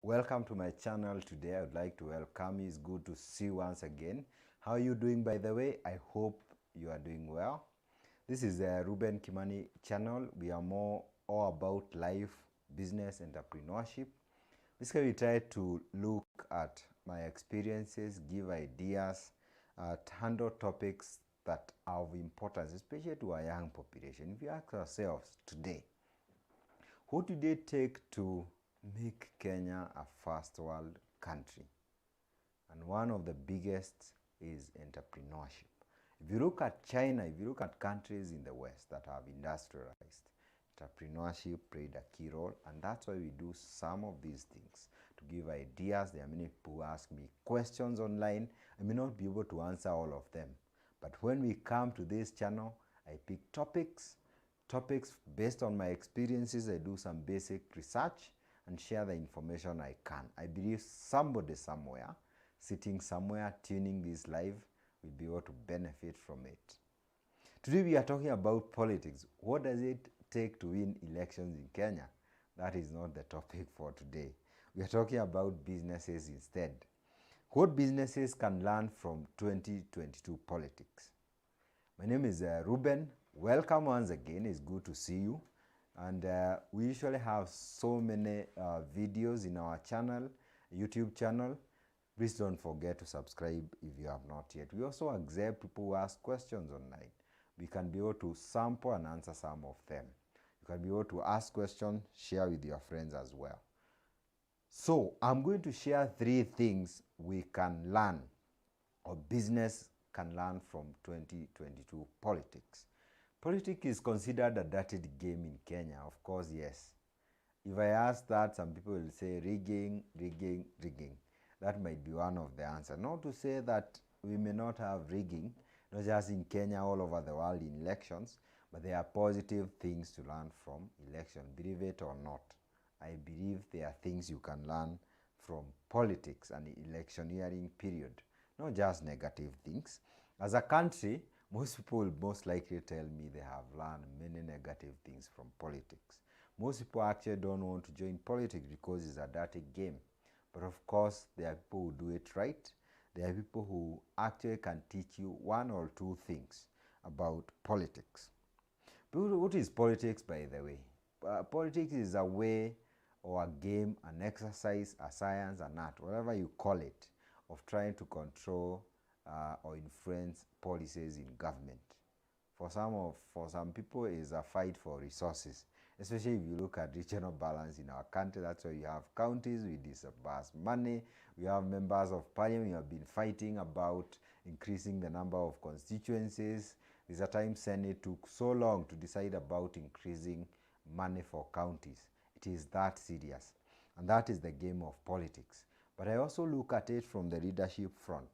Welcome to my channel. Today I would like to welcome you. It's good to see you once again. How are you doing, by the way? I hope you are doing well. This is the Reuben Kimani channel. We are more all about life, business, entrepreneurship. Basically, we try to look at my experiences, give ideas, handle topics that are of importance, especially to our young population. If you ask ourselves today, what do they take to make Kenya a first world country? And one of the biggest is entrepreneurship. If you look at China, if you look at countries in the West that have industrialized, entrepreneurship played a key role, and that's why we do some of these things to give ideas. There are many people who ask me questions online. I may not be able to answer all of them, but when we come to this channel, I pick topics based on my experiences. I do some basic research and share the information I can. I believe somebody somewhere, sitting somewhere, tuning this live, will be able to benefit from it. Today we are talking about politics. What does it take to win elections in Kenya? That is not the topic for today. We are talking about businesses instead. What businesses can learn from 2022 politics? My name is Reuben. Welcome once again. It's good to see you. And we usually have so many videos in our channel, YouTube channel. Please don't forget to subscribe if you have not yet. We also accept people who ask questions online. We can be able to sample and answer some of them. You can be able to ask questions, share with your friends as well. So I'm going to share 3 things we can learn, or business can learn from 2022 politics. Politics is considered a dirty game in Kenya. Of course, yes. If I ask that, some people will say rigging, rigging, rigging. That might be one of the answers. Not to say that we may not have rigging, not just in Kenya, all over the world in elections, but there are positive things to learn from election, believe it or not. I believe there are things you can learn from politics and electioneering period, not just negative things. As a country, most people will most likely tell me they have learned many negative things from politics. Most people actually don't want to join politics because it's a dirty game. But of course, there are people who do it right. There are people who actually can teach you 1 or 2 things about politics. But what is politics, by the way? Politics is a way or a game, an exercise, a science, an art, whatever you call it, of trying to control or influence policies in government. For some people, it is a fight for resources, especially if you look at regional balance in our country. That's why you have counties with disbursed money. We have members of parliament who have been fighting about increasing the number of constituencies. There's a time Senate took so long to decide about increasing money for counties. It is that serious, and that is the game of politics. But I also look at it from the leadership front.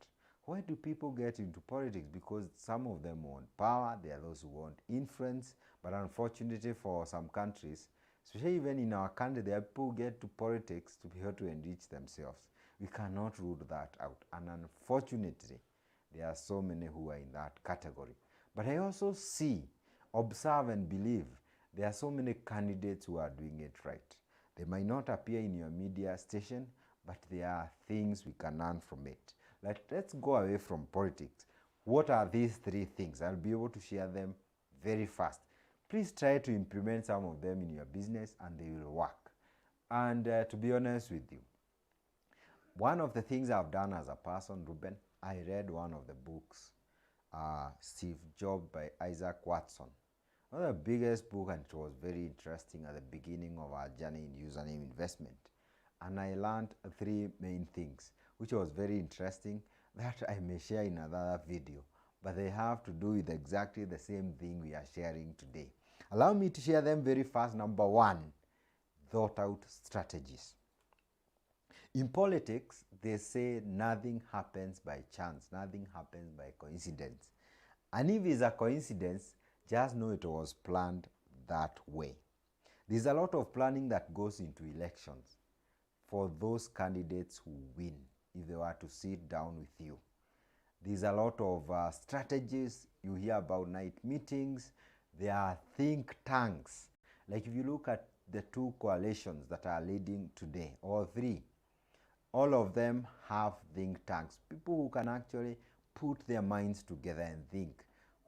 Why do people get into politics? Because some of them want power, there are those who want influence, but unfortunately for some countries, especially even in our country, there are people who get to politics to be able to enrich themselves. We cannot rule that out, and unfortunately, there are so many who are in that category. But I also see, observe and believe there are so many candidates who are doing it right. They might not appear in your media station, but there are things we can learn from it. Let's go away from politics. What are these 3 things? I'll be able to share them very fast. Please try to implement some of them in your business and they will work. And to be honest with you, one of the things I've done as a person, Reuben, I read one of the books, Steve Jobs by Isaac Watson. One of the biggest book, and it was very interesting at the beginning of our journey in username investment. And I learned 3 main things, which was very interesting, that I may share in another video. But they have to do with exactly the same thing we are sharing today. Allow me to share them very fast. Number 1, thought out strategies. In politics, they say nothing happens by chance, nothing happens by coincidence. And if it's a coincidence, just know it was planned that way. There's a lot of planning that goes into elections for those candidates who win, if they were to sit down with you. There's a lot of strategies. You hear about night meetings. There are think tanks. Like if you look at the 2 coalitions that are leading today, or 3, All of them have think tanks, people who can actually put their minds together and think,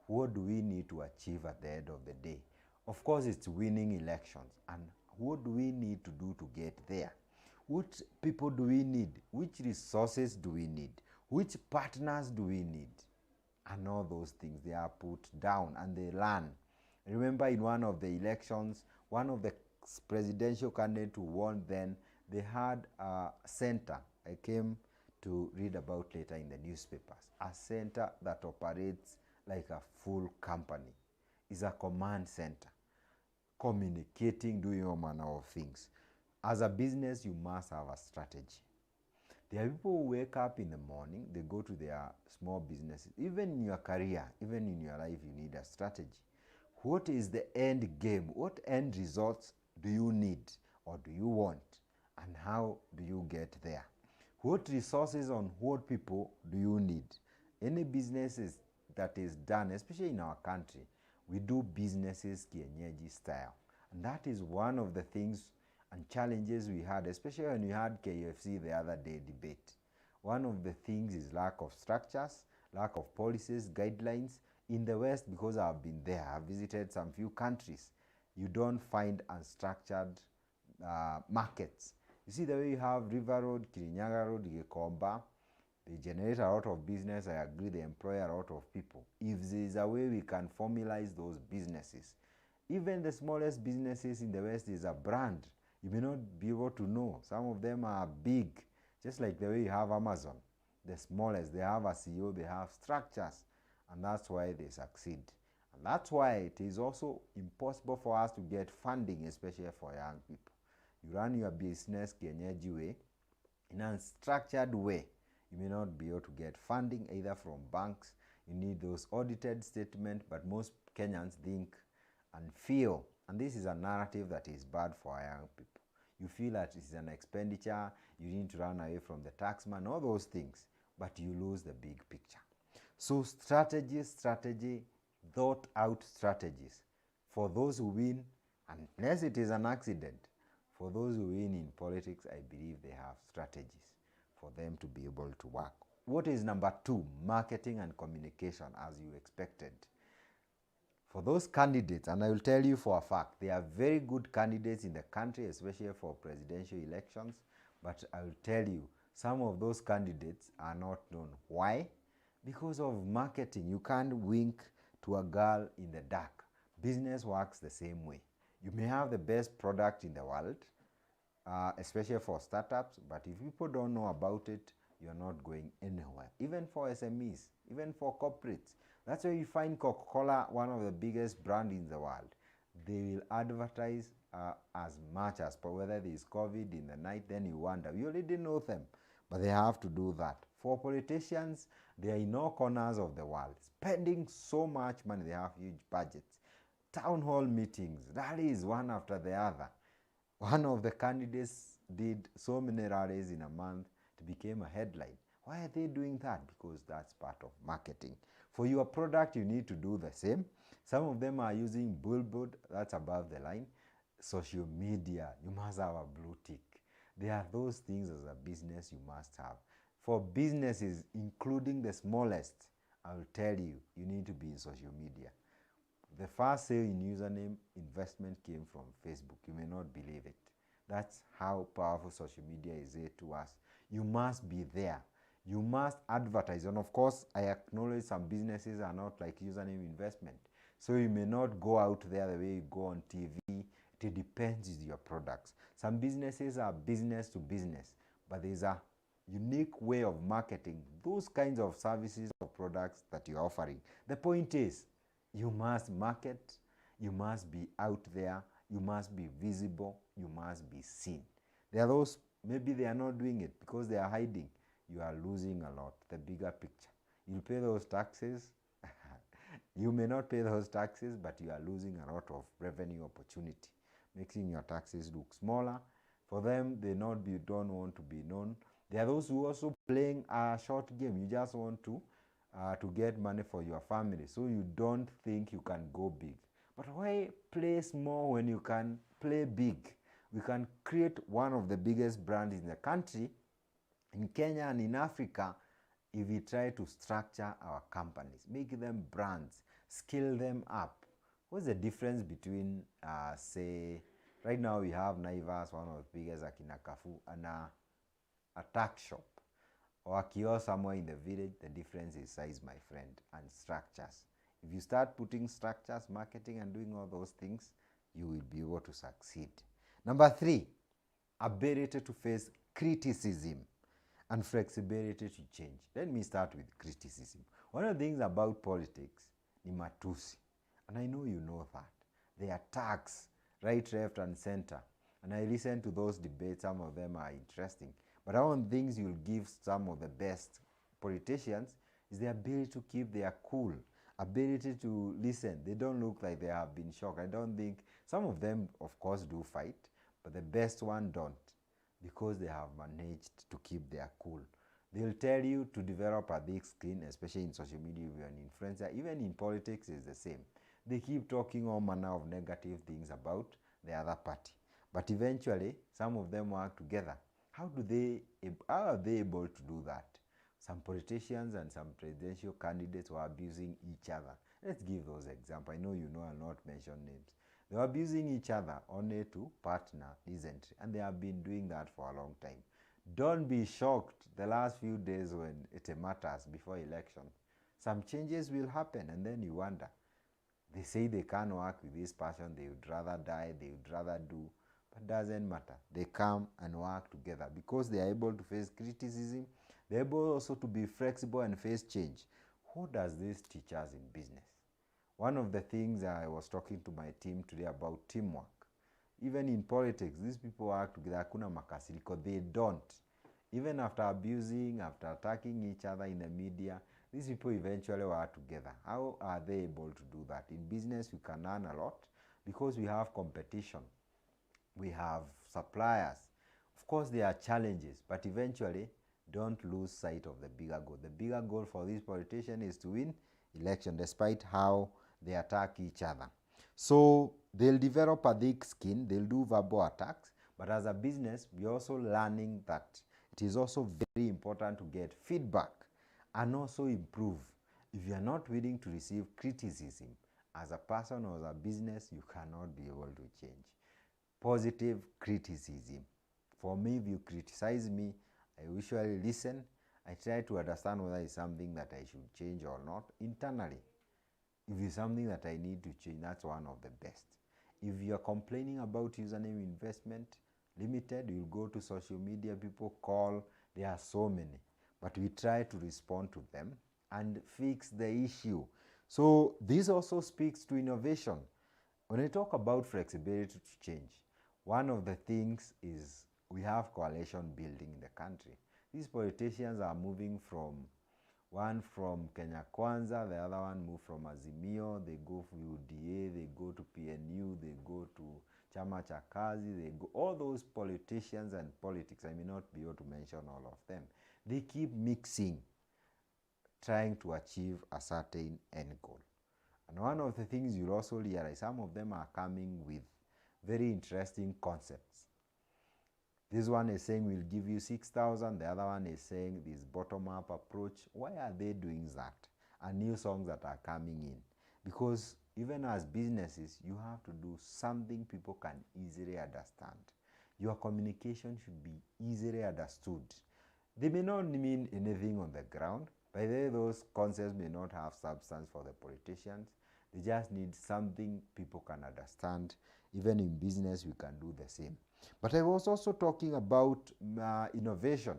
what do we need to achieve at the end of the day? Of course, it's winning elections, and what do we need to do to get there? What people do we need? Which resources do we need? Which partners do we need? And all those things, they are put down and they learn. Remember, in one of the elections, one of the presidential candidates who won then, they had a center. I came to read about later in the newspapers. A center that operates like a full company. Is a command center, communicating, doing all manner of things. As a business, you must have a strategy. There are people who wake up in the morning, they go to their small businesses. Even in your career, even in your life, you need a strategy. What is the end game? What end results do you need or do you want? And how do you get there? What resources on what people do you need? Any businesses that is done, especially in our country, we do businesses kienyeji style. And that is one of the things and challenges we had, especially when we had KFC the other day debate. One of the things is lack of structures, lack of policies, guidelines. In the West, because I've been there, I've visited some few countries, you don't find unstructured markets. You see the way you have River Road, Kirinyaga Road, Gikomba, they generate a lot of business. I agree, they employ a lot of people. If there is a way we can formalize those businesses, even the smallest businesses in the West is a brand. You may not be able to know. Some of them are big, just like the way you have Amazon. The smallest, they have a CEO, they have structures, and that's why they succeed. And that's why it is also impossible for us to get funding, especially for young people. You run your business kienyeji way, in a structured way. You may not be able to get funding either from banks. You need those audited statements, but most Kenyans think and feel, and this is a narrative that is bad for our young people. You feel that it is an expenditure, you need to run away from the taxman, all those things, but you lose the big picture. So strategy, thought out strategies. For those who win, unless it is an accident, for those who win in politics, I believe they have strategies for them to be able to work. What is number 2? Marketing and communication, as you expected. For those candidates, and I will tell you for a fact, they are very good candidates in the country, especially for presidential elections, but I will tell you, some of those candidates are not known. Why? Because of marketing. You can't wink to a girl in the dark. Business works the same way. You may have the best product in the world, especially for startups, but if people don't know about it, you're not going anywhere. Even for SMEs, even for corporates. That's why you find Coca-Cola, one of the biggest brands in the world. They will advertise as much as possible. Whether there is COVID in the night, then you wonder. You already know them, but they have to do that. For politicians, they are in all corners of the world, spending so much money. They have huge budgets. Town hall meetings, rallies one after the other. One of the candidates did so many rallies in a month to become a headline. Why are they doing that? Because that's part of marketing. For your product, you need to do the same. Some of them are using billboard, that's above the line. Social media, you must have a blue tick. There are those things as a business you must have. For businesses, including the smallest, I will tell you, you need to be in social media. The first sale in username investment came from Facebook. You may not believe it. That's how powerful social media is here to us. You must be there. You must advertise. And of course, I acknowledge some businesses are not like username investment. So you may not go out there the way you go on TV. It depends on your products. Some businesses are business to business, but there's a unique way of marketing those kinds of services or products that you're offering. The point is, you must market, you must be out there, you must be visible, you must be seen. There are those, maybe they are not doing it because they are hiding. You are losing a lot. The bigger picture. You'll pay those taxes. You may not pay those taxes, but you are losing a lot of revenue opportunity, making your taxes look smaller. For them, they don't want to be known. There are those who also playing a short game. You just want to get money for your family, so you don't think you can go big. But why play small when you can play big? We can create one of the biggest brands in the country In Kenya and in Africa, if we try to structure our companies, make them brands, scale them up, what's the difference between, say, right now we have Naivas, one of the biggest, Akina Kafu, and a tack shop or a kiosk somewhere in the village. The difference is size, my friend, and structures. If you start putting structures, marketing, and doing all those things, you will be able to succeed. Number 3, ability to face criticism and flexibility to change. Let me start with criticism. One of the things about politics ni matusi, and I know you know that. They are attacks right, left, and center. And I listen to those debates. Some of them are interesting. But one of the things you'll give some of the best politicians is the ability to keep their cool, ability to listen. They don't look like they have been shocked. I don't think, some of them, of course, do fight, but the best one don't, because they have managed to keep their cool. They'll tell you to develop a thick skin, especially in social media if you're an influencer. Even in politics, it's the same. They keep talking all manner of negative things about the other party. But eventually, some of them work together. How are they able to do that? Some politicians and some presidential candidates were abusing each other. Let's give those examples. I know you know, I'll not mention names. They were abusing each other only to partner recently, and they have been doing that for a long time. Don't be shocked the last few days when it matters before election. Some changes will happen, and then you wonder. They say they can't work with this person, they would rather die, they would rather do, but doesn't matter. They come and work together because they are able to face criticism. They're able also to be flexible and face change. What does this teach us in business? One of the things I was talking to my team today about teamwork. Even in politics, these people work together. Hakuna makasiriko. They don't. Even after abusing, after attacking each other in the media, these people eventually work together. How are they able to do that? In business, we can learn a lot because we have competition. We have suppliers. Of course, there are challenges, but eventually, don't lose sight of the bigger goal. The bigger goal for this politician is to win election, despite how they attack each other. So they'll develop a thick skin, they'll do verbal attacks, but as a business, we're also learning that it is also very important to get feedback and also improve. If you are not willing to receive criticism as a person or as a business, you cannot be able to change. Positive criticism. For me, if you criticize me, I usually listen. I try to understand whether it's something that I should change or not internally. If it's something that I need to change, that's one of the best. If you're complaining about username investment limited, you'll go to social media, people call, there are so many. But we try to respond to them and fix the issue. So this also speaks to innovation. When I talk about flexibility to change, one of the things is we have coalition building in the country. These politicians are moving from one from Kenya Kwanza, the other one moved from Azimio, they go to UDA, they go to PNU, they go to Chama cha Kazi, they go, all those politicians and politics, I may not be able to mention all of them. They keep mixing, trying to achieve a certain end goal. And one of the things you'll also realize, some of them are coming with very interesting concepts. This one is saying we'll give you 6,000. The other one is saying this bottom-up approach. Why are they doing that? And new songs that are coming in. Because even as businesses, you have to do something people can easily understand. Your communication should be easily understood. They may not mean anything on the ground. By the way, those concepts may not have substance for the politicians. They just need something people can understand. Even in business, we can do the same. But I was also talking about innovation,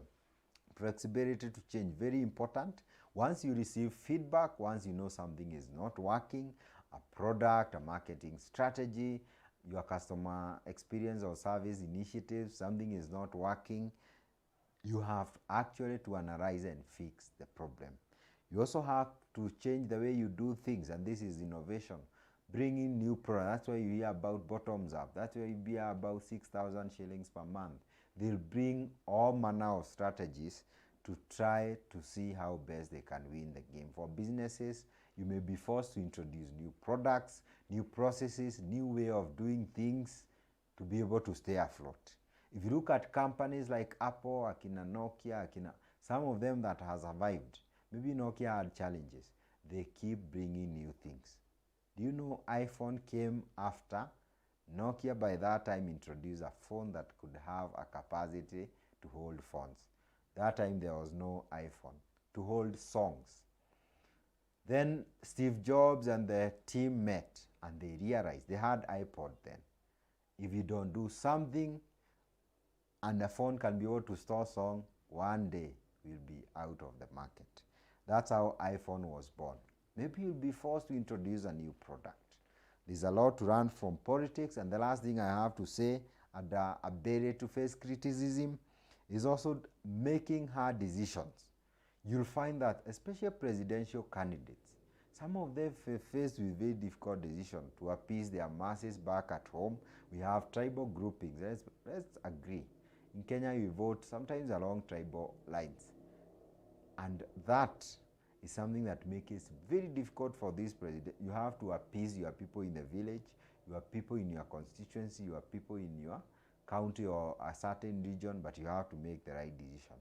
flexibility to change, very important. Once you receive feedback, once you know something is not working, a product, a marketing strategy, your customer experience or service initiative, something is not working, you have actually to analyze and fix the problem. You also have to change the way you do things, and this is innovation. Bring in new products. That's why you hear about bottoms up. That's why you hear about 6,000 shillings per month. They'll bring all manner of strategies to try to see how best they can win the game. For businesses, you may be forced to introduce new products, new processes, new way of doing things to be able to stay afloat. If you look at companies like Apple, akina Nokia, akina, some of them that has survived, maybe Nokia had challenges, they keep bringing new things. Do you know iPhone came after? Nokia by that time introduced a phone that could have a capacity to hold phones. That time there was no iPhone to hold songs. Then Steve Jobs and the team met and they realized they had iPod then. If you don't do something and a phone can be able to store song, one day will be out of the market. That's how iPhone was born. Maybe you'll be forced to introduce a new product. There's a lot to learn from politics, and the last thing I have to say, the ability to face criticism, is also making hard decisions. You'll find that, especially presidential candidates, some of them faced with very difficult decisions to appease their masses back at home. We have tribal groupings. Let's agree. In Kenya, we vote sometimes along tribal lines. And that is something that makes it very difficult for this president. You have to appease your people in the village, your people in your constituency, your people in your county or a certain region, but you have to make the right decision.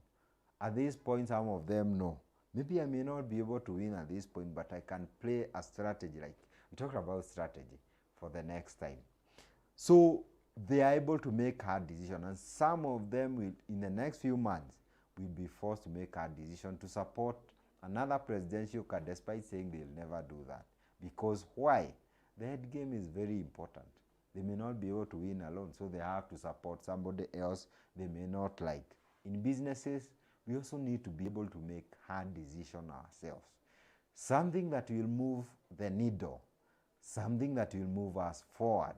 At this point, some of them know. Maybe I may not be able to win at this point, but I can play a strategy, like we talked about strategy for the next time. So they are able to make hard decisions, and some of them will, in the next few months, will be forced to make hard decisions to support another presidential candidate, despite saying they'll never do that. Because why? The head game is very important. They may not be able to win alone, so they have to support somebody else they may not like. In businesses, we also need to be able to make hard decisions ourselves. Something that will move the needle, something that will move us forward,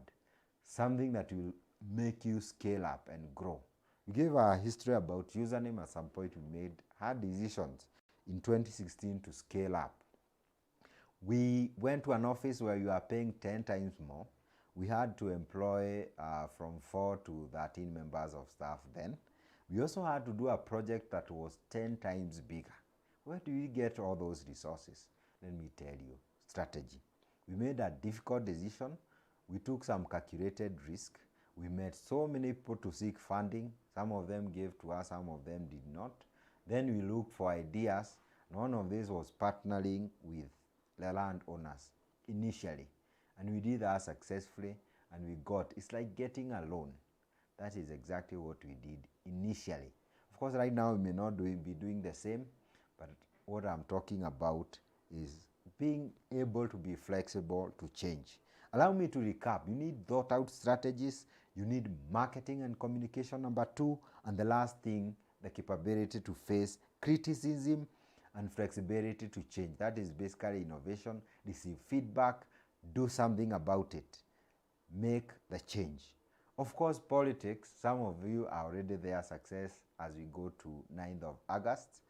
something that will make you scale up and grow. We gave our history about username. At some point we made hard decisions in 2016 to scale up. We went to an office where you are paying 10 times more. We had to employ from 4 to 13 members of staff then. We also had to do a project that was 10 times bigger. Where do we get all those resources? Let me tell you, strategy. We made a difficult decision. We took some calculated risk. We met so many people to seek funding. Some of them gave to us, some of them did not. Then we looked for ideas. One of these was partnering with the landowners initially. And we did that successfully, and we got, it's like getting a loan. That is exactly what we did initially. Of course, right now we may not be doing the same, but what I'm talking about is being able to be flexible to change. Allow me to recap. You need thought out strategies. You need marketing and communication, number 2. And the last thing, the capability to face criticism and flexibility to change. That is basically innovation. Receive feedback, do something about it, make the change. Of course, politics, some of you are already there, success as we go to 9th of August.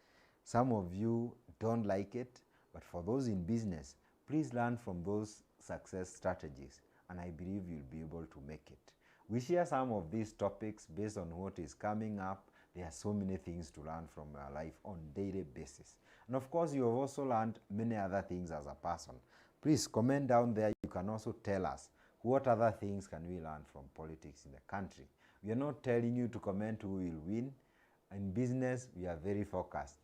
Some of you don't like it, but for those in business, please learn from those success strategies, and I believe you'll be able to make it. We share some of these topics based on what is coming up. There are so many things to learn from your life on a daily basis. And of course, you have also learned many other things as a person. Please comment down there. You can also tell us what other things can we learn from politics in the country. We are not telling you to comment who will win. In business, we are very focused.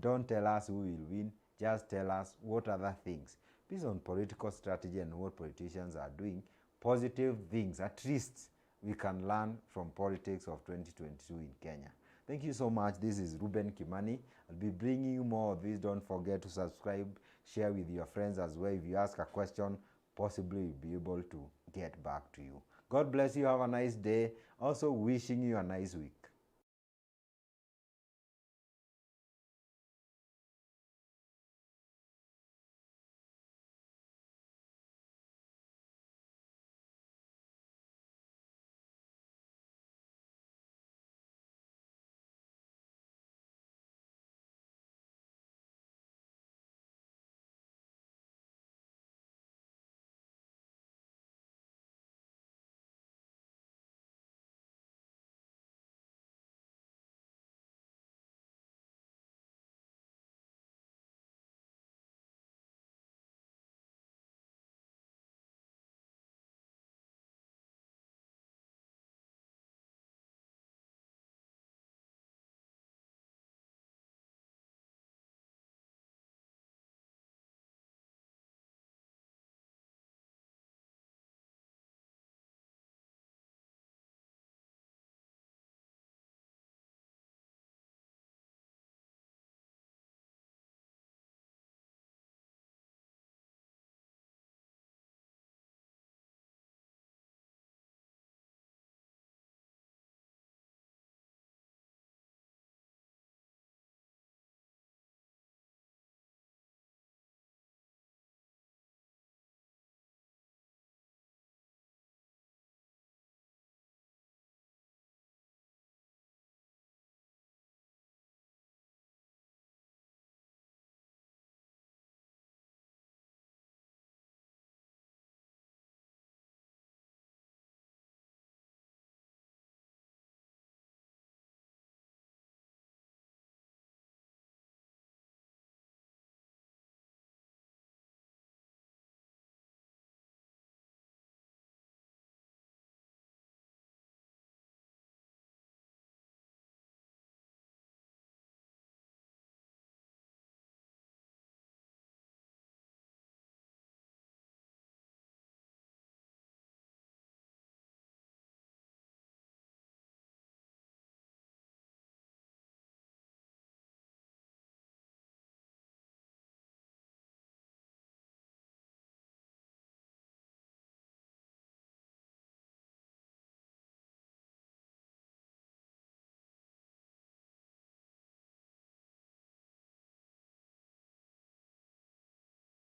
Don't tell us who will win. Just tell us what other things, based on political strategy and what politicians are doing, positive things, at least we can learn from politics of 2022 in Kenya. Thank you so much. This is Reuben Kimani. I'll be bringing you more of this. Don't forget to subscribe, share with your friends as well. If you ask a question, possibly we'll be able to get back to you. God bless you. Have a nice day. Also wishing you a nice week.